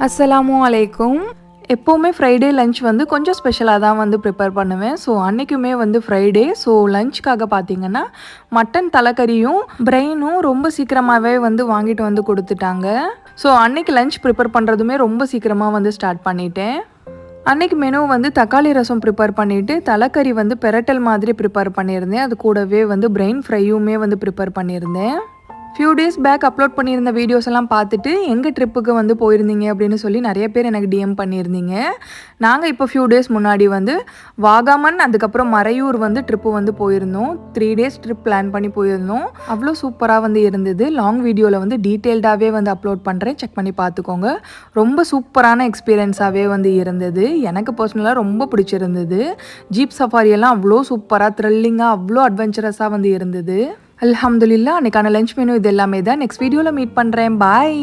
அஸ்ஸலாமு அலைக்கும். எப்போவுமே ஃப்ரைடே லஞ்ச் வந்து கொஞ்சம் ஸ்பெஷலாக தான் வந்து ப்ரிப்பேர் பண்ணுவேன். ஸோ அன்றைக்குமே வந்து ஃப்ரைடே. ஸோ லஞ்சுக்காக பார்த்தீங்கன்னா மட்டன் தலைக்கறியும் பிரெயினும் ரொம்ப சீக்கிரமாகவே வந்து வாங்கிட்டு வந்து கொடுத்துட்டாங்க. ஸோ அன்றைக்கி லஞ்ச் ப்ரிப்பேர் பண்ணுறதுமே ரொம்ப சீக்கிரமாக வந்து ஸ்டார்ட் பண்ணிட்டேன். அன்றைக்கி மெனு வந்து தக்காளி ரசம் ப்ரிப்பேர் பண்ணிவிட்டு தலைக்கறி வந்து பெரட்டல் மாதிரி ப்ரிப்பேர் பண்ணியிருந்தேன். அது கூடவே வந்து பிரெயின் ஃப்ரையுமே வந்து ப்ரிப்பேர் பண்ணியிருந்தேன். ஃபியூ டேஸ் பேக் அப்லோட் பண்ணியிருந்த வீடியோஸ் எல்லாம் பார்த்துட்டு எங்கள் ட்ரிப்புக்கு வந்து போயிருந்தீங்க அப்படின்னு சொல்லி நிறைய பேர் எனக்கு டிஎம் பண்ணியிருந்தீங்க. நாங்கள் இப்போ ஃபியூ டேஸ் முன்னாடி வந்து வாகாமன் அதுக்கப்புறம் மறையூர் வந்து ட்ரிப்பு வந்து போயிருந்தோம். 3 டேஸ் ட்ரிப் பிளான் பண்ணி போயிருந்தோம். அவ்வளோ சூப்பராக வந்து இருந்தது. லாங் வீடியோவில் வந்து டீட்டெயில்டாகவே வந்து அப்லோட் பண்ணுறேன், செக் பண்ணி பார்த்துக்கோங்க. ரொம்ப சூப்பரான எக்ஸ்பீரியன்ஸாகவே வந்து இருந்தது. எனக்கு பர்சனலாக ரொம்ப பிடிச்சிருந்தது. ஜீப் சஃபாரியெல்லாம் அவ்வளோ சூப்பராக த்ரில்லிங்காக அவ்வளோ அட்வென்ச்சரஸாக வந்து இருந்தது. அல்ஹம்துலில்லாஹ். அன்றைக்கான லஞ்ச் மெனு இது எல்லாமே தான். நெக்ஸ்ட் வீடியோவில் மீட் பண்ணுறேன். பாய்.